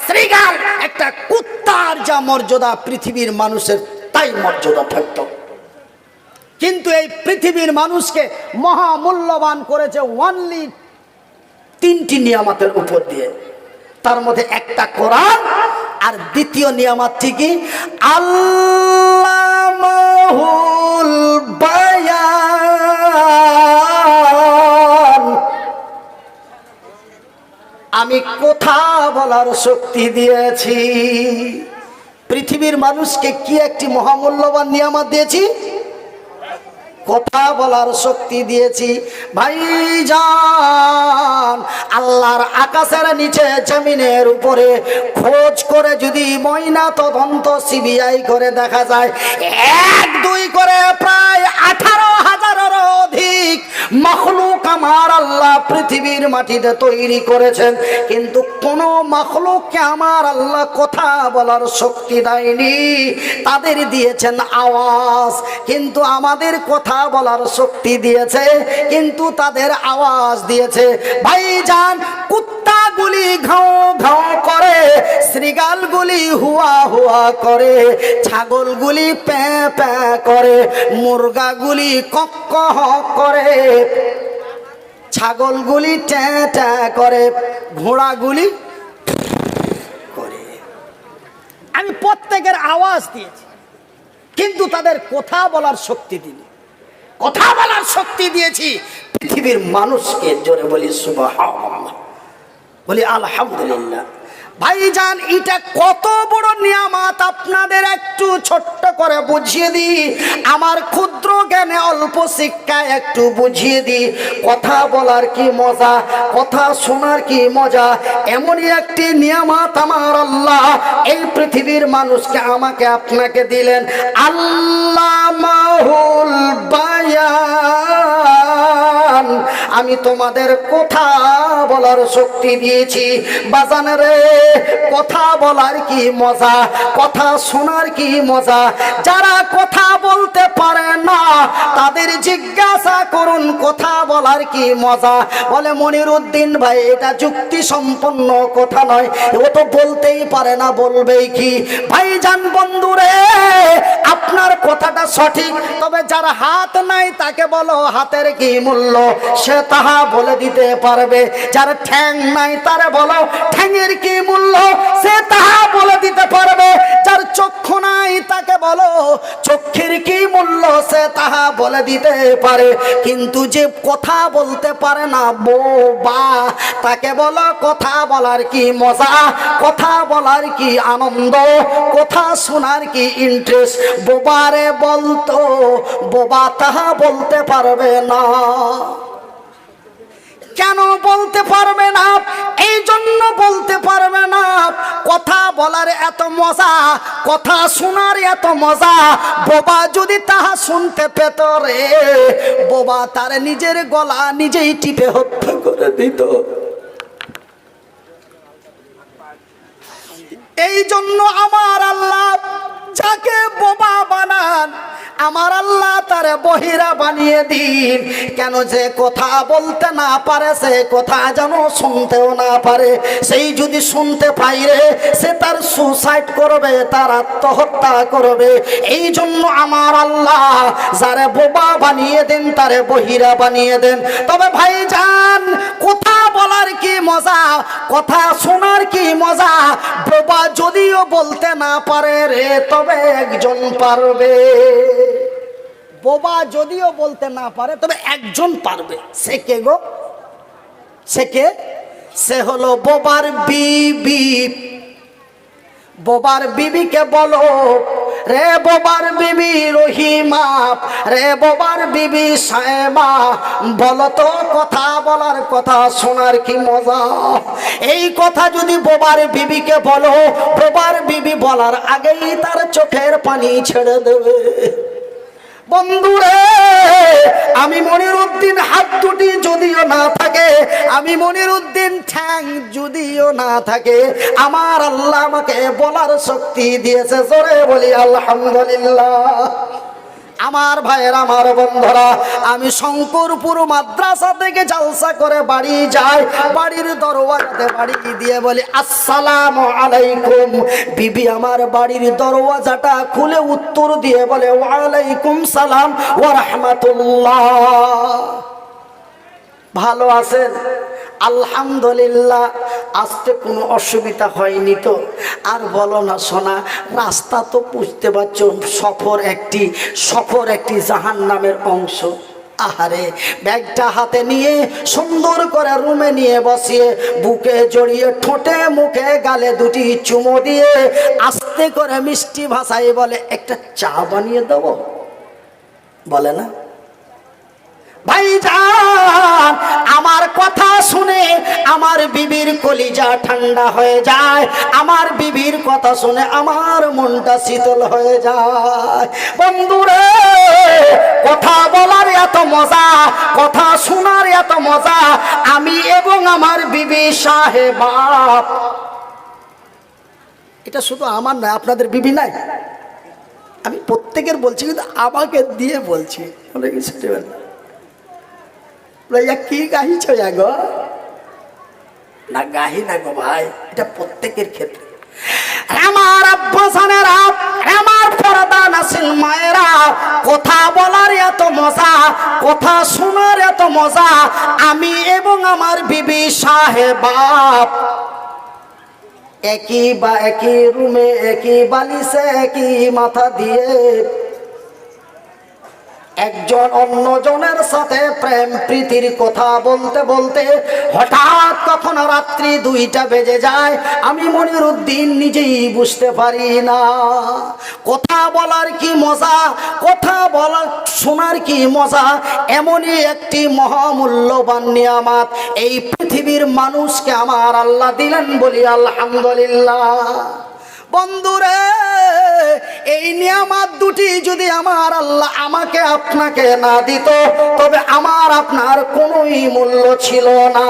শ্রীগাল, একটা কুত্তার যা মর্যাদা পৃথিবীর মানুষের তাই মর্যাদা থাকতো। কিন্তু এই পৃথিবীর মানুষকে মহামূল্যবান করেছে অনলি 3টি নিয়ামতের উপর দিয়ে। তার মধ্যে একটা কোরআন, আর দ্বিতীয় নিয়ামতটি কি? আল্লামাহুল বায়ান। আমি কথা বলার শক্তি দিয়েছি। পৃথিবীর মানুষকে কি একটি মহামূল্যবান নিয়ামত দিয়েছি? কথা বলার শক্তি দিয়েছি। ভাইজান, আল্লাহর আকাশের নিচে জমিনের উপরে খোঁজ করে যদি ময়না তদন্ত সিবিআই করে দেখা যায়, 1-2 করে প্রায় 18,000-এরও অধিক মাখলুক আমার আল্লাহ পৃথিবীর মাটিতে তৈরি করেছেন, কিন্তু কোন মাখলুককে আমার আল্লাহ কথা বলার শক্তি দেয়নি। তাদের দিয়েছেন আওয়াজ, কিন্তু আমাদের কথা বলার শক্তি দিয়েছে, কিন্তু তাদের আওয়াজ দিয়েছে। ভাইজান, কুত্তাগুলি ঘাও ঘাও করে, শ্রীগালগুলি হুয়া হুয়া করে, ছাগলগুলি প্যাঁ প্যাঁ করে, মুরগাগুলি কক কক করে, ছাগলগুলি ট্যাঁ ট্যাঁ করে, ঘোড়াগুলি করে। আমি প্রত্যেকের আওয়াজ দিয়েছি, কিন্তু তাদের কথা বলার শক্তি দিই। কথা বলার শক্তি দিয়েছি পৃথিবীর মানুষকে। জোরে বলি সুবহানাল্লাহ, বলি আলহামদুলিল্লাহ। ভাইজান, এটা কত বড় নিয়ামত আপনাদের একটু ছোট্ট করে বুঝিয়ে দিই। আমার ক্ষুদ্র জ্ঞানে অল্প শিক্ষায় একটু বুঝিয়ে দিই। কথা বলার কি মজা, কথা শোনার কি মজা। এমনই একটি নিয়ামত আমার আল্লাহ এই পৃথিবীর মানুষকে, আমাকে, আপনাকে দিলেন। আল্লামাহুল বায়ান। আমি তোমাদের কথা বলার শক্তি দিয়েছি। বাজান রে, কথা বলার কি মজা, কথা শোনার কি মজা। যারা কথা বলতে পারে না তাদের জিজ্ঞাসা করুন কথা বলার কি মজা। বলে মনিরউদ্দিন ভাই, এটা যুক্তি সম্পন্ন কথা নয়, ও তো বলতেই পারে না, বলবেই কি? ভাইজান বন্ধুরে, আপনার কথাটা সঠিক, তবে যার হাত নাই তাকে বলো হাতের কি মূল্য, সে তাহা বলে দিতে পারবে। যার ঠ্যাং নাই তারে বলো ঠ্যাংয়ের কি মূল্য, সে তাহা বলে দিতে পারবে। যার চক্ষু নাই তাকে বলো চক্ষের কি মূল্য, সে তাহা বলে দিতে পারে। কিন্তু যে কথা বলতে পারে না, বোবা, তাকে বলো কথা বলার কি মজা, কথা বলার কি আনন্দ, কথা শোনার কি ইন্টারেস্ট। বোবারে বলতো, বোবা তাহা বলতে পারবে না। কেন বলতে পারবে না? এই জন্য বলতে পারবে না, কথা বলার এত মজা, কথা শোনার এত মজা। বোবা যদি তাহা শুনতে পেত রে, বোবা তার নিজের গলা নিজেই টিপে হত্যা করে দিত। এই জন্য আমার আল্লাহ যাকে বোবা বানান, আমার আল্লাহ তারে বহিরা বানিয়ে দিন। কেন? যে কথা বলতে না পারে, সে কথা যেন শুনতেও না পারে। সেই যদি শুনতে পাইরে, সে তার সুসাইড করবে, তার আত্মহত্যা করবে। এই জন্য আমার আল্লাহ যারে বোবা বানিয়ে দেন, তারে বহিরা বানিয়ে দেন। তবে ভাইজান, কথা বলার কি মজা, কথা শোনার কি মজা। বোবা যদিও বলতে না পারে রে, তবে একজন পারবে। বোবা যদিও বলতে না পারে, তবে একজন পারবে। সে কে গো? সে কে? সে হলো বোবার বিবি। বোবার বিবিকে বলো, রে বোবার বিবি রহিমা, রে বোবার বিবি সায়েমা, বলো তো কথা বলার, কথা শোনার কি মজা। এই কথা যদি বোবার বিবিকে বলো, বোবার বিবি বলার আগেই তার চোখের পানি ছেড়ে দেবে। বন্ধুরে, আমি মনিরউদ্দিন হাত দুটি যদিও না থাকে, আমি মনিরউদ্দিন ঠ্যাং যদিও না থাকে, আমার আল্লাহ আমাকে বলার শক্তি দিয়েছে। জোরে বলি আলহামদুলিল্লাহ। আমার ভাইয়ের, আমার বন্ধুরা, আমি শঙ্করপুর মাদ্রাসা থেকে জালসা করে বাড়ি যাই, বাড়ির দরওয়াজাতে বাড়ি দিয়ে বলি আসসালামু আলাইকুম। বিবি আমার বাড়ির দরওয়াজাটা খুলে উত্তর দিয়ে বলে ওয়ালাইকুম সালাম ওয়া রাহমাতুল্লাহ। ভালো আছেন? আলহামদুলিল্লাহ। আসতে কোনো অসুবিধা হয়নি তো? আর বলো না সোনা, রাস্তা তো বুঝতে পারছো, সফর একটি জাহান্নামের অংশ। আহারে, ব্যাগটা হাতে নিয়ে সুন্দর করে রুমে নিয়ে বসিয়ে বুকে জড়িয়ে ঠোঁটে মুখে গালে দুটি চুমো দিয়ে আস্তে করে মিষ্টি ভাষায় বলে একটা চা বানিয়ে দেবো। বলে না ভাইজান, আমার কথা শুনে আমার বিবির কলিজা ঠান্ডা হয়ে যায়, আমার বিবির কথা শুনে আমার মনটা শীতল হয়ে যায়। বন্ধুরে, কথা বলার এত মজা, কথা শোনার এত মজা, আমি এবং আমার বিবি সাহেবা। এটা শুধু আমার নয়, আপনাদের বিবি নাই, আমি প্রত্যেকের বলছি, কিন্তু আমাকে দিয়ে বলছি। কি গাহিছ গো? না গাহি না গো ভাই, এটা প্রত্যেকের ক্ষেত্রে। আমার আব্বাসানেরা, আমার পর্দা নাসিল মায়েরা, কথা বলার এত মজা, কথা শোনার এত মজা, আমি এবং আমার বিবি সাহেবা একই রুমে, একই বালিশে, একই মাথা দিয়ে একজন অন্যজনের সাথে প্রেম প্রীতির কথা বলতে বলতে হঠাৎ কখন রাত্রি 2টা বেজে যায়, আমি মনিরউদ্দিন নিজেই বুঝতে পারি না। কথা বলার কি মজা, কথা বলার শোনার কি মজা, এমনই একটি মহামূল্যবান নিয়ামত এই পৃথিবীর মানুষকে আমার আল্লাহ দিলেন, বলি আলহামদুলিল্লাহ। বন্ধুরে, এই নিয়ামত দুটি যদি আমার আল্লাহ আমাকে আপনাকে না দিত, তবে আমার আপনার কোনোই মূল্য ছিল না।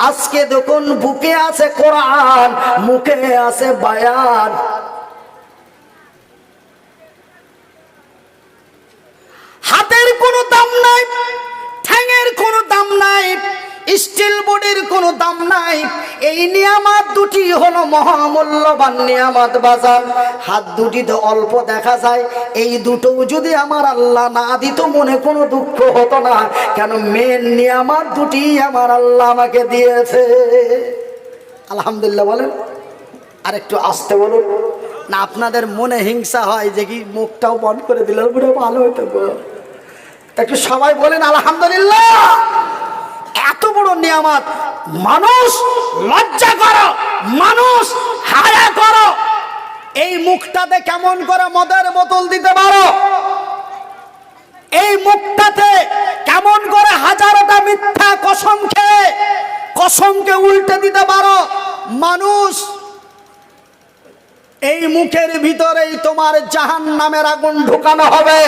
আজকে দেখুন, বুকে আছে কোরআন, মুখে আছে বায়ান। হাতের কোনো দাম নাই, ঠ্যাঙের কোনো দাম নাই, স্টিল বডির কোনো দাম নাই। এই নিয়ামত দুটি হলো মহামূল্যবান নিয়ামত বাজার। হাত দুটি তো অল্প দেখা যায়, এই দুটো যদি আমার আল্লাহ না দিত মনে কোনো দুঃখ হতো না, কেন মেন নিয়ামত দুটি আমার আল্লাহ আমাকে দিয়েছে। আলহামদুলিল্লাহ বলেন। আর একটু আসতে বলুন না, আপনাদের মনে হিংসা হয় যে কি মুখটাও বন্ধ করে দিলে পুরো ভালো হতো গো। একটু সবাই বলেন আলহামদুলিল্লাহ। এত বড় নিয়ামত, মানুষ লজ্জা করো, মানুষ হায়া করো। এই মুখটাতে কেমন করে মদের বোতল দিতে পারো? এই মুখটাতে কেমন করে হাজারটা মিথ্যা কসমকে উল্টে দিতে পারো? মানুষ, এই মুখের ভিতরেই তোমার জাহান্নামের আগুন ঢুকানো হবে।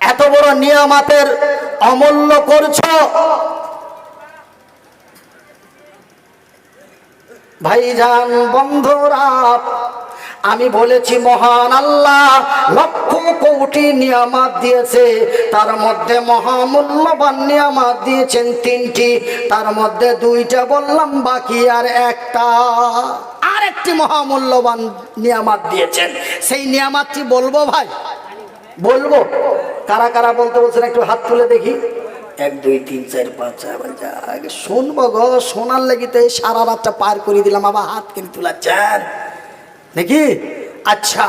এত বড় নিয়ামতের অমূল্য করছো। ভাইজান, বন্ধুরা, আমি বলেছি মহান আল্লাহ লক্ষ কোটি নিয়ামত দিয়েছে, তার মধ্যে মহামূল্যবান নিয়ামত দিয়েছেন 3টি, তার মধ্যে 2টা বললাম, বাকি আর একটা, আরেকটি মহামূল্যবান নিয়ামত দিয়েছেন। সেই নিয়ামতটি বলবো ভাই, বলবো? কারা কারা বলতে বলছেন একটু হাত তুলে দেখি। 1 2 3 4 5 6 শুনবো গো, শোনার লেগিতে সারা রাতটা পার করে দিলাম, আবার হাত কিনে তুলাচ্ছেন নাকি? আচ্ছা,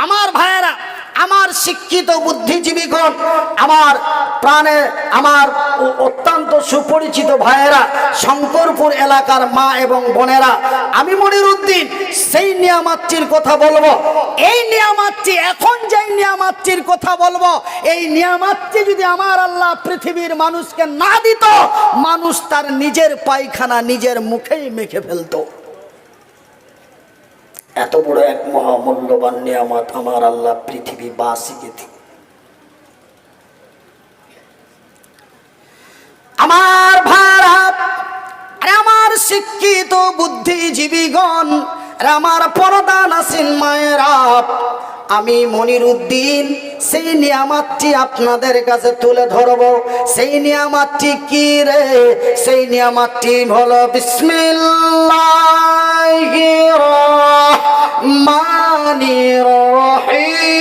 আমার ভাইয়েরা, আমার শিক্ষিত বুদ্ধিজীবীগণ, আমার প্রাণে আমার অত্যন্ত সুপরিচিত ভাইয়েরা, শঙ্করপুর এলাকার মা এবং বোনেরা, আমি মনিরউদ্দিন সেই নিয়ামতটির কথা বলবো। এই নিয়ামতটি, এখন যেই নিয়ামতটির কথা বলবো, এই নিয়ামতটি যদি আমার আল্লাহ পৃথিবীর মানুষকে না দিত, মানুষ তার নিজের পায়খানা নিজের মুখেই মেখে ফেলতো। এত বড় এক মহামূল্যবান নিয়ামত আমার আল্লাহ পৃথিবীবাসীকে দিল। আমার ভারত, আমার শিক্ষিত বুদ্ধিজীবীগণ, আমার পর্দা নাসিল মায়েরা, আমি মনিরুদ্দিন সেই নিয়ামতটি আপনাদের কাছে তুলে ধরব। সেই নিয়ামতটি কি রে? সেই নিয়ামতটি হলো বিসমিল্লাহির রহমানির রহিম।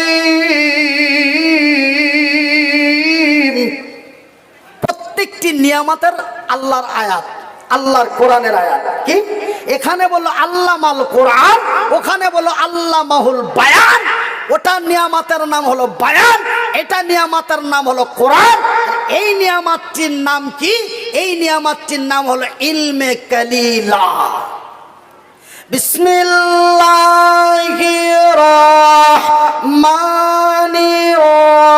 প্রত্যেকটি নিয়ামতের আল্লাহর আয়াত, আল্লাহর কোরআনের আয়াত। কি এখানে বললো আল্লাহ মাল কোরআন, ওখানে বললো আল্লাহ মাহুল বায়ান। ওটা নিয়ামতের নাম হলো বায়ান, এটা নিয়ামতের নাম হলো কোরআন। এই নিয়ামতটির নাম কি? এই নিয়ামতটির নাম হলো ইলমে কালিলা। বিসমিল্লাহির রহমানির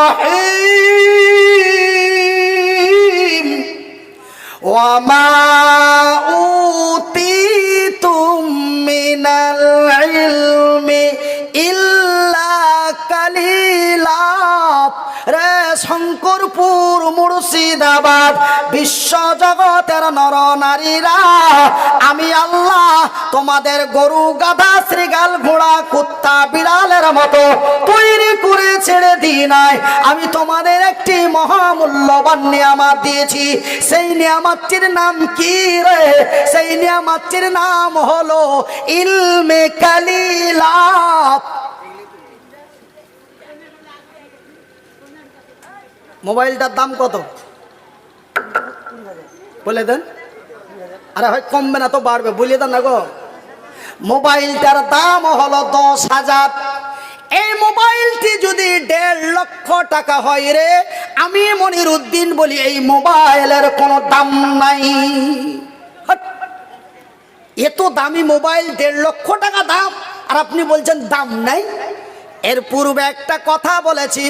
রহিম। ওয়া মা উতিতুম মিনাল ইলমি ইল্লা কালিলা। রে শঙ্করপুর মুর্শিদাবাদ বিশ্ব জগতের নর নারীরা, আমি আল্লাহ তোমাদের গরু গাধা শ্রীগাল ঘোড়া কুত্তা বিড়ালের মতো তৈরি করে ছেড়ে দিই নাই। আমি তোমাদের একটি মহামূল্যবান নিয়ামত দিয়েছি। সেই নিয়ামতটির নাম কি রে? সেই নিয়ামতটির নাম হলো ইলমে কালিলা। মোবাইলটার দাম কত বলে দেন? আরে হয় কমবে না তো বাড়বে, বলিয়ে দেন না গো। মোবাইলটার দাম হলো 10,000। এই মোবাইলটি যদি 1.5 লক্ষ টাকা হয় রে, আমি মনিরুদ্দিন বলি এই মোবাইলের কোনো দাম নাই। এত দামি মোবাইল 1.5 লক্ষ টাকা দাম, আর আপনি বলছেন দাম নাই। এর পূর্বে একটা কথা বলেছি,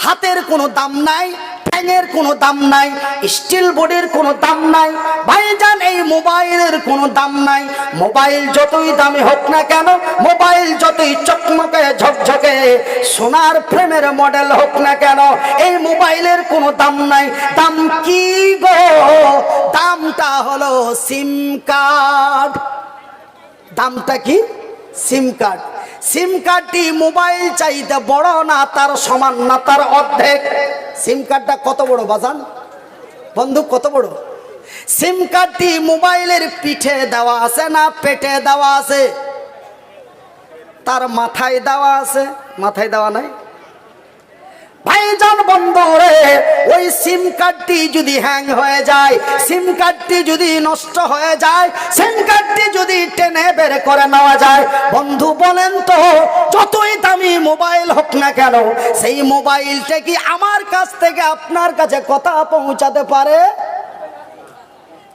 হাতের কোনো দাম নাই, ঠ্যাঙের কোনো দাম নাই, স্টিল বডির কোনো দাম নাই। ভাইজান এই মোবাইলের কোনো দাম নাই। মোবাইল যতই দামি হোক না কেন, মোবাইল যতই চকমকে ঝকঝকে সোনার ফ্রেমের মডেল হোক না কেন, এই মোবাইলের কোনো দাম নাই। দাম কি গো? দামটা হলো সিম কার্ড। দামটা কি? সিম কার্ড। সিম কার্ডটি মোবাইল চাইতে বড় না তার সমান না তার অর্ধেক। সিম কার্ডটা কত বড় বাজান বন্ধু, কত বড়? সিম কার্ডটি মোবাইলের পিঠে দেওয়া আছে না পেটে দেওয়া আছে? তার মাথায় দেওয়া আছে? মাথায় দেওয়া নাই। ভাইজান বন্ধু রে, ওই সিম কার্ডটি যদি হ্যাং হয়ে যায়, সিম কার্ডটি যদি নষ্ট হয়ে যায়, সিম কার্ডটি যদি টেনে বের করে নেওয়া যায়, বন্ধু বলেন তো যতই দামি মোবাইল হোক না কেন, সেই মোবাইলটা কি আমার কাছ থেকে আপনার কাছে কথা পৌঁছাতে পারে?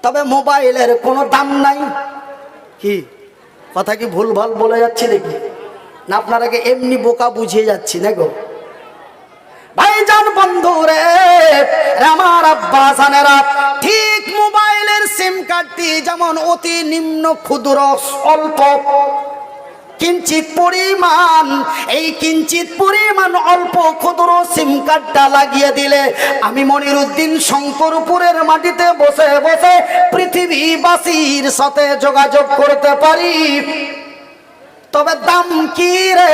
তবে মোবাইলের কোনো দাম নাই। কি কথা কি ভুল ভাল বলে যাচ্ছি দেখি না? আপনারাকে এমনি বোকা বুঝিয়ে যাচ্ছি না গো ভাইজান বন্ধু রে, আমার আব্বা জানেরা, ঠিক মোবাইলের সিম কার্ডটি যেমন অতি নিম্ন ক্ষুদ্র অল্প কিঞ্চিত পরিমাণ, এই কিঞ্চিত পরিমাণ অল্প ক্ষুদ্র সিম কার্ডটা লাগিয়ে দিলে আমি মনিরুদ্দিন শঙ্করপুরের মাটিতে বসে বসে পৃথিবীবাসীর সাথে যোগাযোগ করতে পারি। তবে দাম কি রে?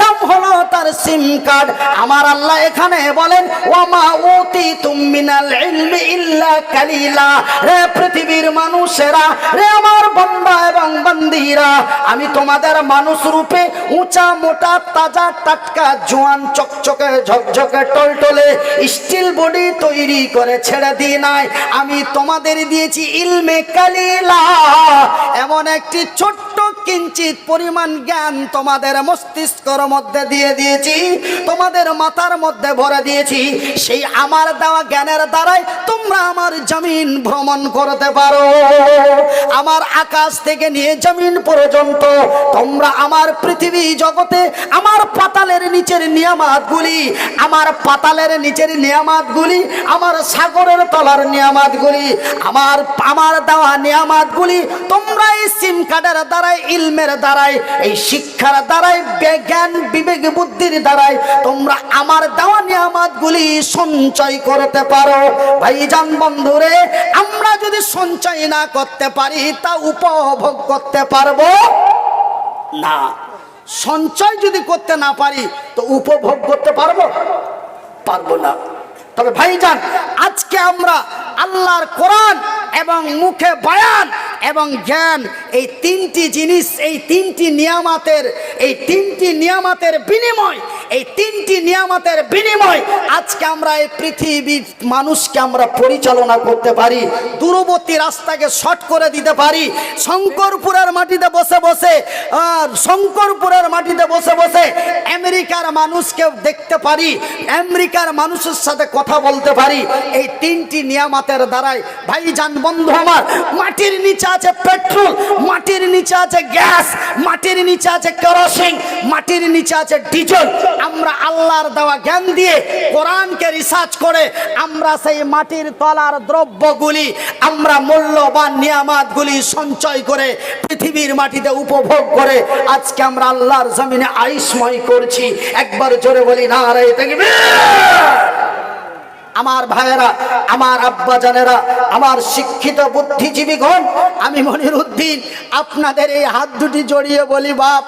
দাম হলো তার সিম কার্ড। আমার আল্লাহ এখানে বলেন ওয়ামা উতিতুম মিনাল ইলমি ইল্লা কালিলা। রে পৃথিবীর মানুষেরা, রে আমার বান্দা এবং বান্দিরা, আমি তোমাদের মানুষ রূপে উঁচা মোটা তাজা টাটকা জোয়ান চকচকে ঝকঝকে টলটলে স্টিল বডি তৈরি করে ছেড়ে দিই নাই। আমি তোমাদের দিয়েছি ইলমে কালিলা, এমন একটি ছোট্ট কিঞ্চিত পরিমাণ জ্ঞান তোমাদের মস্তিষ্কের মধ্যে দিয়ে দিয়েছি, তোমাদের মাথার মধ্যে ভরে দিয়েছি। সেই আমার দেওয়া জ্ঞানের দ্বারাই তোমরা আমার জমিন ভ্রমণ করতে পারো। আমার আকাশ থেকে নিয়ে জমিন পর্যন্ত তোমরা আমার পৃথিবী জগতে আমার পাতালের নিচের নিয়ামতগুলি, আমার পাতালের নিচের নিয়ামতগুলি, আমার সাগরের তলার নিয়ামতগুলি, আমার দেওয়া নিয়ামতগুলি তোমরা এই সিম কার্ডের দ্বারাই, ইলমের দ্বারাই, এই শিক্ষার দ্বারাই, জ্ঞান বিবেক বুদ্ধির দ্বারাই তোমরা আমার দেওয়া নিয়ামতগুলি সঞ্চয় করতে পারো। ভাইজান বন্ধুরে, আমরা যদি সঞ্চয় না করতে পারি তা উপভোগ করতে পারবো না। সঞ্চয় যদি করতে না পারি তো উপভোগ করতে পারবো না। তবে ভাইজান, আজকে আমরা আল্লাহর কোরআন এবং মুখে বয়ান এবং জ্ঞান, এই তিনটি জিনিস, এই তিনটি নিয়ামতের বিনিময় আজকে আমরা এই পৃথিবীর মানুষকে আমরা পরিচালনা করতে পারি, দূরবর্তী রাস্তাকে শর্ট করে দিতে পারি। শঙ্করপুরের মাটিতে বসে বসে আমেরিকার মানুষকে দেখতে পারি, আমেরিকার মানুষের সাথে কথা বলতে পারি। এই তিনটি নিয়ামতের দ্বারাই ভাইজান বন্ধু আমার, মাটির নিচে আছে পেট্রোল, মাটির নিচে আছে গ্যাস, মাটির নিচে আছে কেরোসিন, মাটির নিচে আছে ডিজেল। আমরা আল্লাহর দেওয়া জ্ঞান দিয়ে কোরআনকে রিসার্চ করে আমরা সেই মাটির তলার দ্রব্যগুলি, আমরা মূল্যবান নিয়ামতগুলি সঞ্চয় করে পৃথিবীর মাটিতে উপভোগ করে আজকে আমরা আল্লাহর জমিনে আইসময় করছি। একবার জোরে বলি নারায়ে তাকবীর। আমার ভাইয়েরা, আমার আব্বা জানেরা, আমার শিক্ষিত বুদ্ধিজীবীগণ, আমি মনিরুদ্দিন আপনাদের এই হাত দুটি জড়িয়ে বলি বাপ,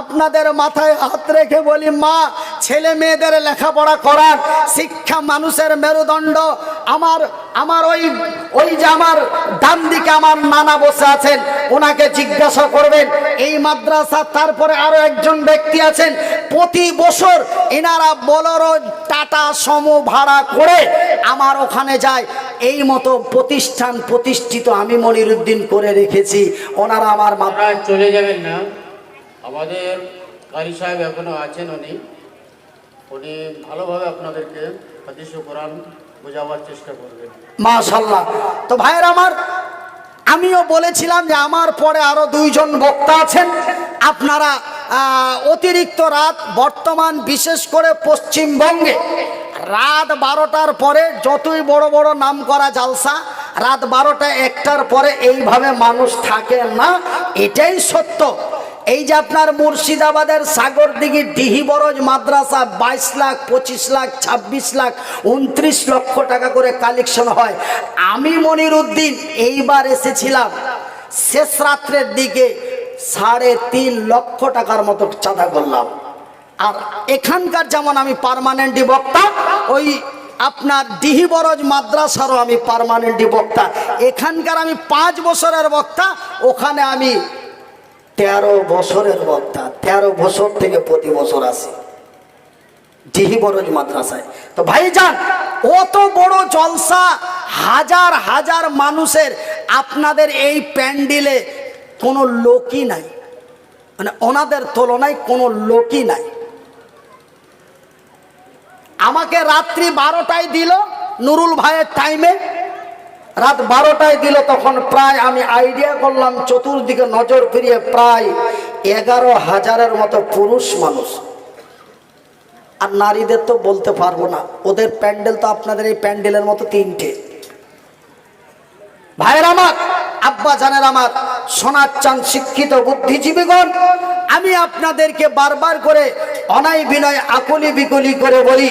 আপনাদের মাথায় হাত রেখে বলি মা, ছেলে মেয়েদের লেখাপড়া করান। শিক্ষা মানুষের মেরুদণ্ড। আমার ওই যে আমার ডান দিকে আমার নানা বসে আছেন, ওনাকে জিজ্ঞাসা করবেন এই মাদ্রাসা। তারপরে আরো একজন ব্যক্তি আছেন, প্রতি বছর এনারা বোলেরো টাটা সমো ভাড়া করে আমার ওখানে যায়। এই মতো প্রতিষ্ঠিত আমি মনিরুদ্দিন করে রেখেছি। ওনারা আমার মাথায় চলে যাবেন না, আমাদের কারি সাহেব এখনো আছেন, উনি ভালোভাবে আপনাদেরকে হাদিস ও কোরআন বোঝাবার চেষ্টা করবেন। মাশাআল্লাহ। তো ভাইয়ের আমার, আমিও বলেছিলাম যে আমার পরে আরো দুইজন বক্তা আছেন। আপনারা অতিরিক্ত রাত, বর্তমান বিশেষ করে পশ্চিমবঙ্গে রাত 12টার পরে যতই বড় বড় নাম করা জালসা, রাত 12টা 1টার পরে এইভাবে মানুষ থাকে না, এটাই সত্য। এই যে আপনার মুর্শিদাবাদের সাগরদিঘি ডিহি বরজ মাদ্রাসা 22 লাখ, 25 লাখ, 26 লাখ, 29 লক্ষ টাকা করে কালেকশন হয়। আমি মনিরুদ্দিন এইবার এসেছিলাম, শেষ রাত্রের দিকে 3.5 লক্ষ টাকার মতো চাঁদা করলাম। আর এখানকার যেমন আমি পার্মানেন্টই বক্তা, ওই আপনার ডিহি বরজ মাদ্রাসারও আমি পার্মানেন্টই বক্তা। এখানকার আমি 5 বছরের বক্তা, ওখানে আমি 13 বছরের বক্তা। 13 বছর থেকে প্রতি বছর আসি ডিহি বরজ মাদ্রাসায়। তো ভাইজান, অত বড় জলসা, হাজার হাজার মানুষের, আপনাদের এই প্যান্ডেলে কোনো লোকই নাই, মানে ওনাদের তুলনায় কোনো লোকই নাই। আমাকে রাত্রি 12টায় দিল, নুরুল ভাইয়ের টাইমে রাত 12টায় দিল। তখন প্রায় আমি আইডিয়া করলাম, চতুর্দিকে নজর ফিরিয়ে প্রায় 11,000-এর মতো পুরুষ মানুষ। আর নারীদের তো বলতে পারবো না, ওদের প্যান্ডেল তো আপনাদের এই প্যান্ডেলের মতো 3টে। ভাইয়ের আমার, আব্বা জানের আমার, সোনার চান শিক্ষিত বুদ্ধিজীবীগণ, আমি আপনাদেরকে বারবার করে অনায় বিনয় আকুলি বিকুলি করে বলি,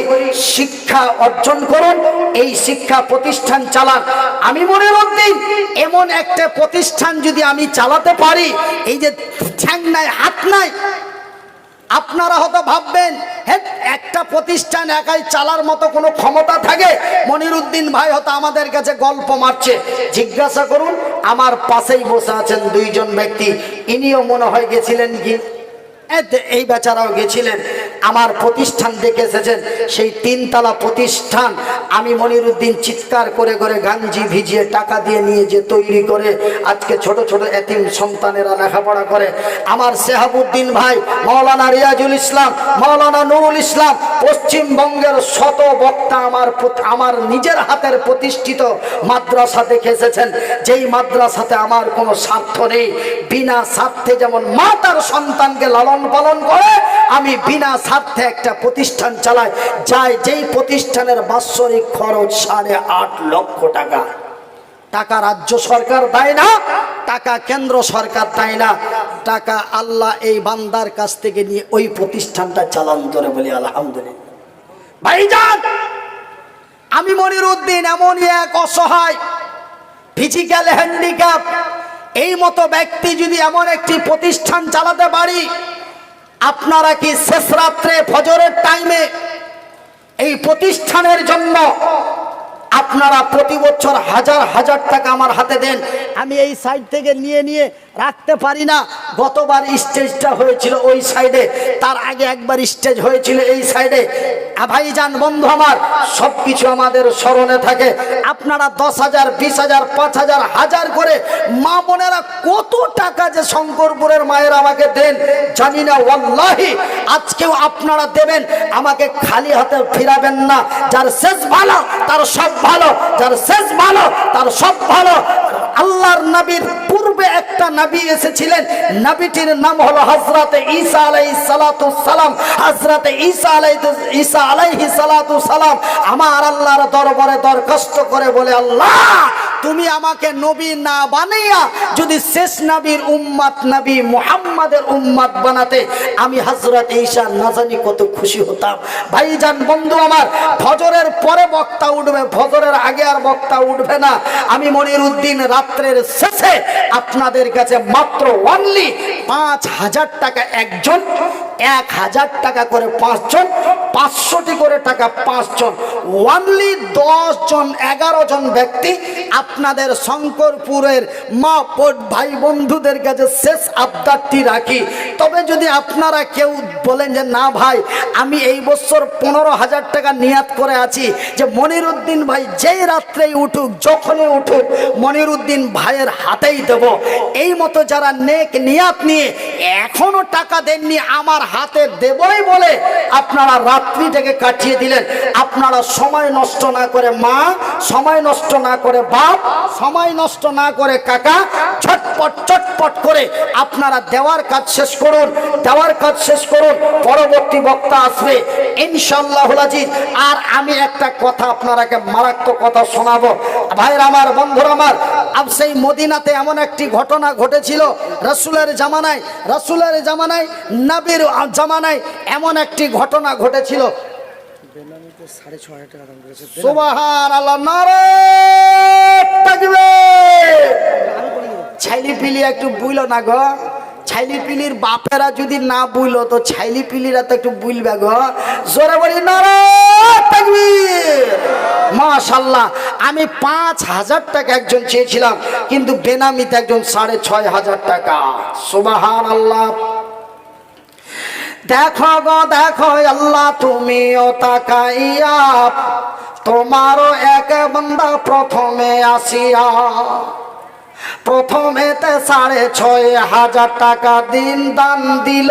শিক্ষা অর্জন করুন, এই শিক্ষা প্রতিষ্ঠান চালান। আমি মনিরুদ্দিন এমন একটা প্রতিষ্ঠান যদি আমি চালাতে পারি, এই যে ঠ্যাং নাই হাত নাই, আপনারা হয়তো ভাববেন একটা প্রতিষ্ঠান একাই চালার মতো কোনো ক্ষমতা থাকে? মনিরুদ্দিন ভাই হয়তো আমাদের কাছে গল্প মারছে। জিজ্ঞাসা করুন, আমার পাশেই বসে আছেন 2 জন ব্যক্তি, ইনিও মনে হয় গেছিলেন কি, এই বেচারাও গেছিলেন, আমার প্রতিষ্ঠান দেখে এসেছেন। সেই 3 তলা প্রতিষ্ঠান আমি মনিরুদ্দিন চিৎকার করে করে গাঞ্জি ভিজিয়ে টাকা দিয়ে নিয়ে যে তৈরি করে আজকে ছোট ছোট এতিম সন্তানেরা লেখাপড়া করে। আমার শেহাবুদ্দিন ভাই, মাওলানা রিয়াজুল ইসলাম, মাওলানা নুরুল ইসলাম, পশ্চিমবঙ্গের শত বক্তা আমার নিজের হাতের প্রতিষ্ঠিত মাদ্রাসা দেখে এসেছেন। যেই মাদ্রাসাতে আমার কোনো স্বার্থ নেই, বিনা স্বার্থে যেমন মা তার সন্তানকে লালন পালন করে, আমি বিনা স্বার্থে একটা প্রতিষ্ঠান চালাই। যেই প্রতিষ্ঠানের বাৎসরিক খরচ 8.5 লক্ষ টাকা। টাকা রাজ্য সরকার দেয় না, টাকা কেন্দ্র সরকার দেয় না, টাকা আল্লাহ এই বান্দার কাছ থেকে নিয়ে ওই প্রতিষ্ঠানটা চালান। ধরে বলি আলহামদুলিল্লাহ। ভাইজান, আমি মনিরুদ্দিন এমনই এক অসহায়, ফিজিক্যাল হ্যান্ডিক্যাপ, এই মতো ব্যক্তি যদি এমন একটি প্রতিষ্ঠান চালাতে পারি, আপনারা কি শেষ রাত্রে ফজরের টাইমে এই প্রতিষ্ঠানের জন্য আপনারা প্রতি বছর হাজার হাজার টাকা আমার হাতে দেন? আমি এই সাইড থেকে নিয়ে নিয়ে রাখতে পারি না। গতবার স্টেজটা হয়েছিল ওই সাইডে, তার আগে একবার স্টেজ হয়েছিল এই সাইডে। ভাইজান বন্ধু আমার, সব কিছু আমাদের স্মরণে থাকে। আপনারা 10,000, 20,000, 5,000, 1000 করে মা বোনেরা কত টাকা যে শঙ্করপুরের মায়ের আমাকে দেন জানি না। ওয়াল্লাহি আজকেও আপনারা দেবেন, আমাকে খালি হাতে ফিরাবেন না। যার শেষ ভালো তার সব ভালো, যার শেষ ভালো তার সব ভালো। আল্লাহর নবীর পূর্বে একটা নবী এসেছিলেন, নবীটির নাম হলো হযরতে ঈসা আলাইহিস সালাতু সালাম। হযরতে ঈসা আলাইহিস সালাতু সালাম আমার আল্লাহর দরবারে দরখাস্ত করে বলে, আল্লাহ তুমি আমাকে নবী না বানাইয়া যদি শেষ নবীর উম্মত নবী মুহাম্মাদের উম্মত বানাতে, আমি হযরত ঈসা না জানি কত খুশি হতাম। ভাইজান বন্ধু আমার, ফজরের পরে বক্তা উঠবে, ফজরের আগে আর বক্তা উঠবে না। আমি মনিরউদ্দিন রাত্রের শেষে আপনাদের কাছে মাত্র অনলি 5,000 টাকা একজন, 1,000 টাকা করে 5 জন, 500টি করে টাকা 5 জন, অনলি 10 জন 11 জন ব্যক্তি আপনাদের শঙ্করপুরের মা ভাই বন্ধুদের কাছে শেষ আবদারটি রাখি। তবে যদি আপনারা কেউ বলেন যে না ভাই আমি এই বছর 15,000 টাকা নিয়াত করে আছি যে মনিরউদ্দিন ভাই যেই রাত্রেই উঠুক যখনই উঠুক মনিরউদ্দিন ভাইয়ের হাতেই দেব, এই মতো যারা নেক নিয়াত নিয়ে এখনো টাকা দেননি আমার হাতে দেবই বলে আপনারা রাত্রিটাকে কাটিয়ে দিলেন, আপনারা সময় নষ্ট না করে মা, সময় নষ্ট না করে বাপ, সময় নষ্ট না করে কাকা, ছটপট চটপট করে আপনারা দেওয়ার কাজ শেষ করুন, দেওয়ার কাজ শেষ করুন। পরবর্তী বক্তা আসবে ইনশাআল্লাহুল আজিজ। আর আমি একটা কথা আপনারাকে মারাত্মক কথা শোনাবো ভাইরা আমার, বন্ধুরা আমার। সেই মদিনাতে এমন একটি ঘটনা ঘটেছিল রাসূলের জামানায়, রাসূলের জামানায়, নবীর জামানায় এমন একটি ঘটনা ঘটেছিল। সুবহানাল্লাহ, নারে তাকবীর। ছাইলি পিলি একটু বুইল না গো, ছাইলি পিলির বাপেরা যদি না বুইলো তো ছাইলি পিলিরা তো একটু বুইলবে গো। জোরে বলি নারে তাকবীর। মাশাআল্লাহ, আমি 5,000 টাকা একজন চেয়েছিলাম, কিন্তু বেনামিতে একজন 6,500 টাকা। সুবহানাল্লাহ। দেখো গো দেখো আল্লাহ তুমিও তাকাইয়া, তোমারও এক বান্দা প্রথমে আসিয়া, প্রথমেতে 6,500 টাকা দিন দান দিল।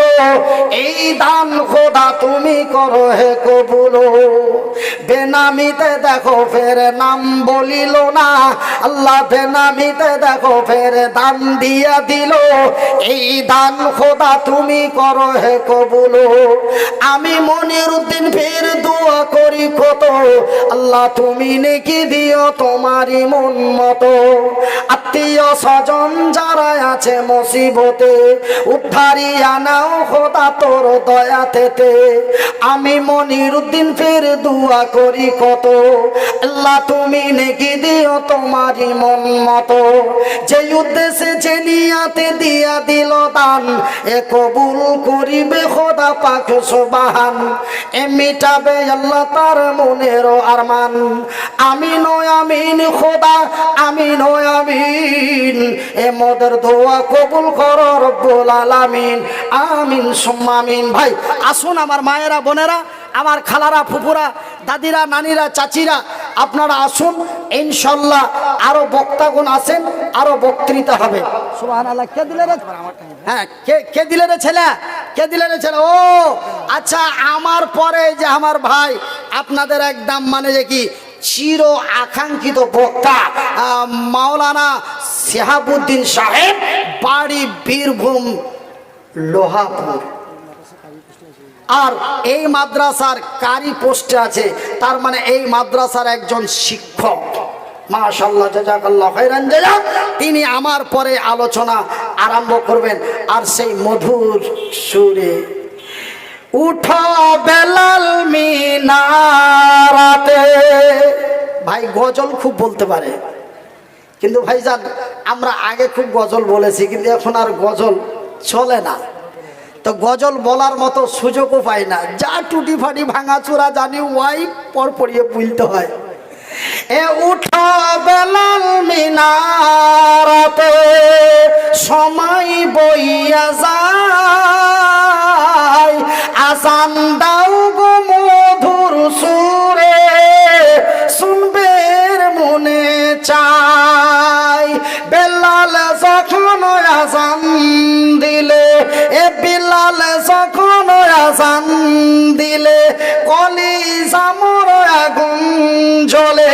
এই দান খোদা তুমি করো হে কবুল। বেনামিতে দেখো ফের নাম বলিল না, আল্লাহ বেনামিতে দেখো ফের দান দিয়া দিল। এই দান খোদা তুমি করো হে কবুল। আমি মনিরউদ্দিন ফের দোয়া করি কত, আল্লাহ তুমি নেকি দিও তোমারই মন মতো। আত্মীয় স্বজন যারা আছে মুসিবতে, উদ্ধারিয়া নাও খোদা তোর দয়াতে। আমি মনিরউদ্দিন ফের দোয়া করি কত, আল্লাহ তুমি নেকি দিও তোমারই মন মতো। যে উদ্দেশ্যে যে নিয়াতে দিয়া দিল দান, এ কবুল করিবে খোদা পাক সুবহান। এ মিটাবে আল্লাহ তার মনের আরমান। আমিন ও আমিন খোদা, আমিন ও আমিন। এ মোদের দোয়া কবুল করো রব্বুল আলামিন। আমিন সুম্মা আমিন। ভাই আসুন আমার মায়েরা বোনেরা, আমার খালারা ফুপুরা, দাদিরা নানিরা চাচিরা, আপনারা আসুন ইনশাআল্লাহ। আরো বক্তাগণ আছেন, আরো বক্তৃতা হবে। সুবহানাল্লাহ। কে দিলে রে? হ্যাঁ, কে দিলে রে ছেলে? কে দিলে রে ছেলে? ও আচ্ছা, আমার পরে যে আমার ভাই আপনাদের একদম মানে যে কি চির আকাঙ্ক্ষিত বক্তা মাওলানা শিহাবুদ্দিন সাহেব, বাড়ি বীরভূম লোহাপুর, আর এই মাদ্রাসার কারি পোস্টে আছে, তার মানে এই মাদ্রাসার একজন শিক্ষক। মাশাআল্লাহ, জাযাকাল্লাহ খাইরান জাযা। তিনি আমার পরে আলোচনা আরম্ভ করবেন, আর সেই মধুর সুরে উঠো বেলাল মিনারাতে। ভাই গজল খুব বলতে পারে, কিন্তু ভাইজান আমরা আগে খুব গজল বলেছি, কিন্তু এখন আর গজল চলে না। তো তো গজল বলার মতো সুযোগও পাই না, যা টুটি ফাটি ভাঙাচোরা জানি ওয়াই পর পড়িয়ে বুঝতে হয়। এ উঠা বেলাল মিনারাতে সময় বইয়া যায়, আজান দাও গো মধুর সুরে শুনবের মনে চাই। বেলাল যখন আজান দিলে, এ বিলাল যখন আজান দিলে, কলিজা মোর আগুন জ্বলে।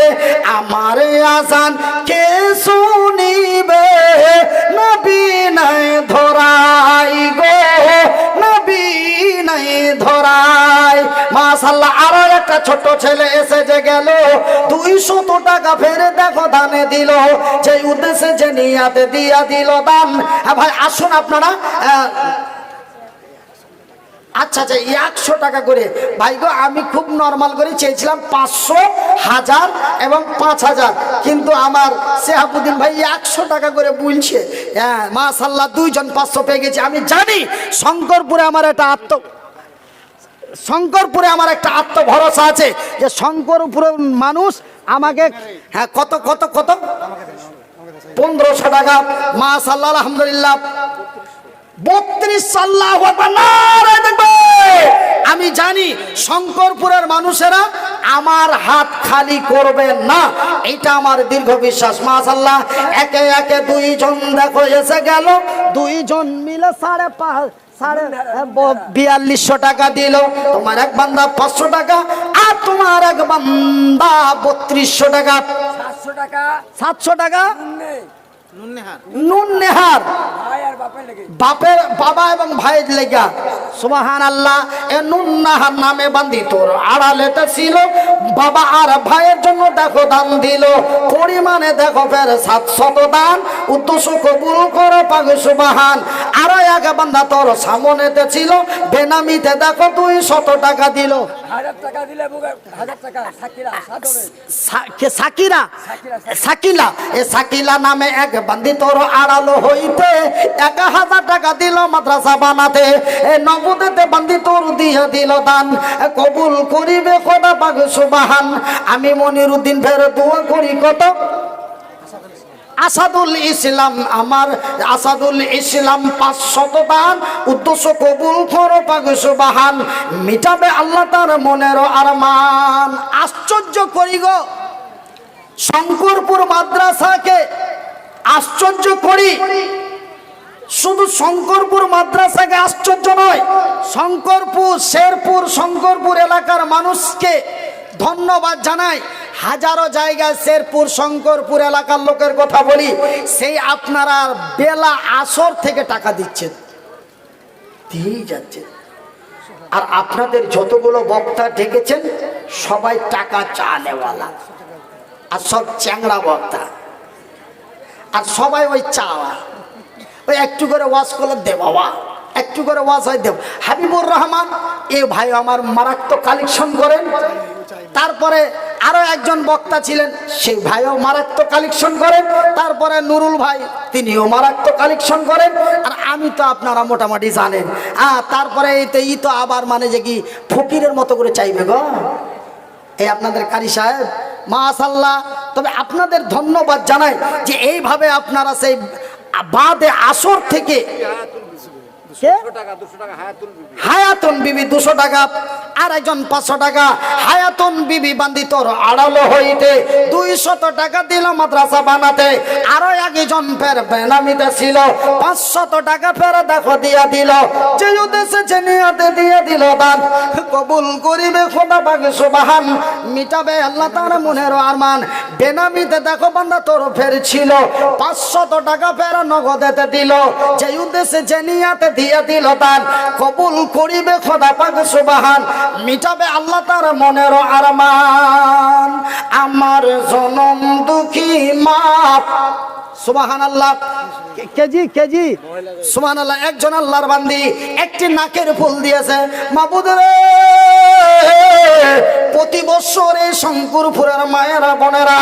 আমার আজান কে শুনিবে, নবী নাই ধরাই গো, নবী নাই ধরাই। মাশাআল্লাহ, আরো একটা ছোট ছেলে এসে যে গেল, 200 টাকা ফেরে দেখো দানে দিল, যে উদ্দেশ্যে যে নিয়াতে দিয়া দিল দান। ভাই আসুন আপনারা, আচ্ছা আচ্ছা 100 টাকা করে। ভাই গো, আমি খুব নর্মাল করে চেয়েছিলাম 500, 1000 এবং 5000, কিন্তু আমার শেহাবুদ্দিন ভাই 100 টাকা করে বলছে। হ্যাঁ মাশাআল্লাহ, 2 জন 500 পেয়ে গেছে। আমি জানি শঙ্করপুরে আমার একটা আত্মভরসা আছে যে শঙ্করপুরের মানুষ আমাকে, হ্যাঁ কত কত কত 1500 টাকা। মাশাআল্লাহ, আলহামদুলিল্লাহ। 32 আল্লাহু আকবার, নারে তাকবীর। আমি জানি শঙ্করপুরের মানুষেরা আমার হাত খালি করবে না, এটা আমার দীর্ঘ বিশ্বাস। মাশাআল্লাহ, একে একে 2 জন দেখো এসে গেল, 2 জন মিলে 4200 টাকা দিল। তোমার এক বান্দা 500 টাকা, আর তোমার এক বান্দা 3200 টাকা, 700 টাকা নুন নেহার বাপের বাবা এবং ভাইয়ের লেগা। সুবহানাল্লাহ, এ নুন নেহার নামে বান্দি তোর আড়ালেতে ছিল, বাবা আর ভাইয়ের জন্য দেখো দান দিল, পরিমাণে দেখো ফের 700 দান, উদ্দেশ্য কবুল করো পাক সুবহান। আরো এক বান্দা তোর সামনেতে ছিল, বেনামিতে দেখো 200 টাকা দিল। 1000 টাকা দিলে 1000 টাকা সাকিরা সাকিলা, এ সাকিলা নামে এক বান্দি তোর আড়ালো হইতে 1000 টাকা দিল মাদ্রাসা বানাতে। এ নগদেতে বান্দি তোর দিয়ে দিল দান, কবুল করিবে খোদা পাক সুবহান। আমি মনিরউদ্দিন ফের দোয়া করি কত, আসাদুল ইসলাম, আমার আসাদুল ইসলাম 500 দান, উদ্দেশ্য কবুল করো পাক সুবহান। মিটাবে আল্লাহ তার মনের আরমান। আশ্চর্য করি গো, শঙ্করপুর মাদ্রাসাকে আশ্চর্য করি। শুধু শঙ্করপুর মাদ্রাসাকে আশ্চর্য নয়, শঙ্করপুর, শেরপুর, শঙ্করপুর এলাকার মানুষকে ধন্যবাদ জানাই। হাজারো জায়গায় শেরপুর, শঙ্করপুর এলাকার লোকের কথা বলি, সেই আপনারা বেলা আসর থেকে টাকা দিচ্ছেন, দিয়েই যাচ্ছেন। আর আপনাদের যতগুলো বক্তা ডেকেছেন সবাই টাকা চা নেওয়ালা, আর সব চ্যাংড়া বক্তা, আর সবাই ওই চাওয়া, ওই একটু করে ওয়াজ করলে দে বাবা, একটু করে ওয়াজ হয় দেব। হাবিবুর রহমান এ ভাই আমার মারাত্মক কালেকশন করেন। তারপরে আরো একজন বক্তা ছিলেন, সেই ভাইও মারাত্মক কালেকশন করেন। তারপরে নুরুল ভাই, তিনিও মারাত্মক কালেকশন করেন। আর আমি তো আপনারা মোটামুটি জানেন। তারপরে এই তো আবার মানে যে কি ফকিরের মতো করে চাইবে গো এই আপনাদের কারি সাহেব, মাশাআল্লাহ। তবে আপনাদের ধন্যবাদ জানাই যে এইভাবে আপনারা সেই বাদে আসর থেকে হায়াতুন বিবি 200 টাকা, আর একজন 500 টাকা। হায়াতুন বিবি বান্দি তোর আড়ালো হইতে 200 টাকা দিল মাদ্রাসা বানাতে। আরো একজন ফের বেনামিতে ছিল, 500 টাকা ফের দেখো দিয়া দিল, যে উদ্দেশ্যে যে নিয়তে দিয়ে দিল দান, কবুল করিবে খোদা পাক সুবহান। মিটাবে আল্লাহ তার মনের আরমান। বেনামিতে দেখো বান্দা তোর ফের ছিল, 500 টাকা ফের নগদেতে দিল, যে উদ্দেশ্যে যে নিয়তে দিয়ে দিল দান, কবুল করিবে খোদা পাক সুবহান। মিটাবে আল্লাহ তার মনের আরমান। আমার জনম দুঃখী মাপ, সুবহানাল্লাহ। কেজি সুবহানাল্লাহ। একজন আল্লাহর বান্দি একটি নাকের ফুল দিয়েছে। মাবুদ রে, প্রতি বছর এই শঙ্করপুরের মায়েরা বোনেরা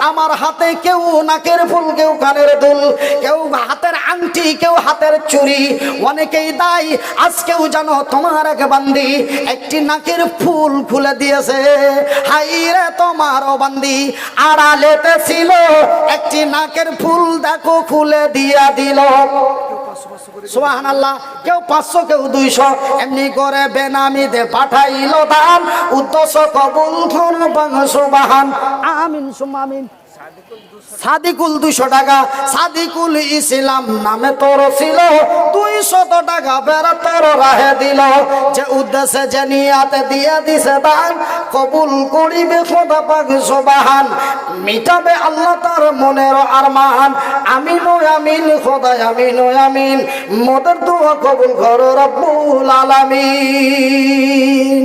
আমার হাতে কেউ নাকের ফুল, কেউ কানের দুল, কেউ হাতের আংটি আংটি কেউ হাতের চুড়ি অনেকেই দেয়। আজকেও জানো তোমার এক বান্দি একটি নাকের ফুল খুলে দিয়েছে। হাই রে তোমারও বান্দি আড়ালেতে ছিল একটি নাকের ফুল দেখো খুলে দিয়া দিল। সুবহানাল্লাহ। কেউ 500 কেউ 200 এমনি করে বেনামিতে পাঠাইলো দান, উদ্দেশ্য কবুল করবাং সুবহান আমিন সুম্মা আমিন। সাদিকুল 200 টাকা, সাদিকুল ইসলাম নামে তোর ছিল 200 টাকা বেড়া তোর রাহে দিল। যে উদ্দেশ্যে যে নিয়াতে দিয়ে দিছে দান, কবুল করিবে খোদা পাক সুবহান, মিটাবে আল্লাহ তার মনের আরমান। আমিন ও আমিন খোদা আমিন ও আমিন, মোদের দোয়া কবুল করো রব্বুল আলামিন।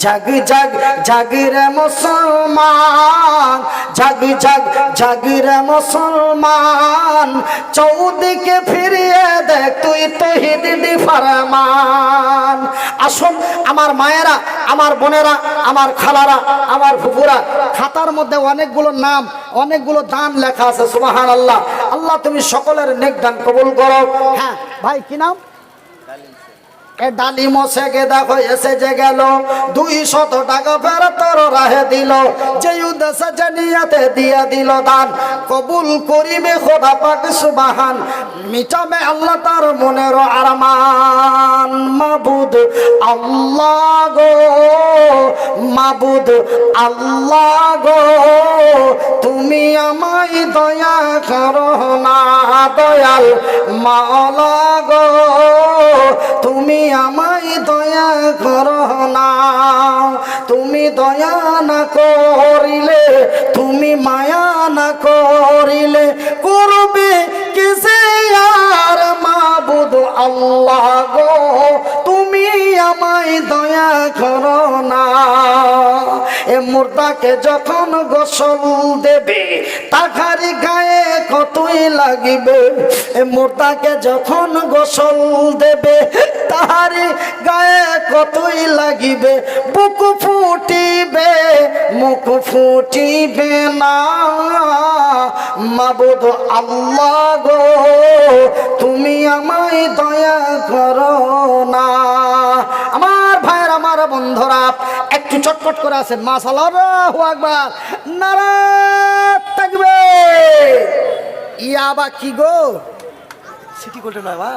জাগ জাগ জাগ রে মুসলমান, জাগ জাগ জাগ রে মুসলমান, চৌদিকে ফিরিয়ে দেখ তুই তৌহিদ দি ফরমান। আসুন আমার মায়েরা, আমার বোনেরা, আমার খালারা, আমার ফুফুরা, খাতার মধ্যে অনেকগুলো নাম, অনেকগুলো দান লেখা আছে। সুবহানাল্লাহ। আল্লাহ তুমি সকলের নেক দান কবুল করো। হ্যাঁ ভাই কি নাম? ডালিম শেখে দেখো এসে যে গেল 200 টাকা ফেরত তোর রাহে দিল। যে উদ্দেশ্যে যে নিয়াতে দিয়ে দিল দান, কবুল করিবে খোদা পাক সুবহান, মিটাবে আল্লাহ তার মনের আরমান। মাবুদ আল্লাহ গো, মাবুদ আল্লাহ গো, তুমি আমায় দয়া করো না, দয়াল মাওলা গো, তুমি আমায় দয়া করো না। তুমি দয়া না করিলে, তুমি মায়া না করিলে করবে কিসে আর মাবুদ আল্লাহ গো, তুমি আমায় দয়া করো না। এ মুর্দাকে যখন গোসল দেবে তাহার গায়ে কতই লাগিবে, এ মুর্দাকে যখন গোসল দেবে তাহার গায়ে কতই লাগিবে। বুক ফুটিবে মুখ ফুটিবে না, মাবুদ আল্লাহ গো, তুমি আমায় দয়া করো না। আমার ভাইয়ের, আমার বন্ধুরা, একটু চটপট করে আছেন। মাশাআল্লাহ, আল্লাহু আকবার, নারায়ে তাকবীর। ইয়া বা কি গো, সিটি কোল্টে নয় বা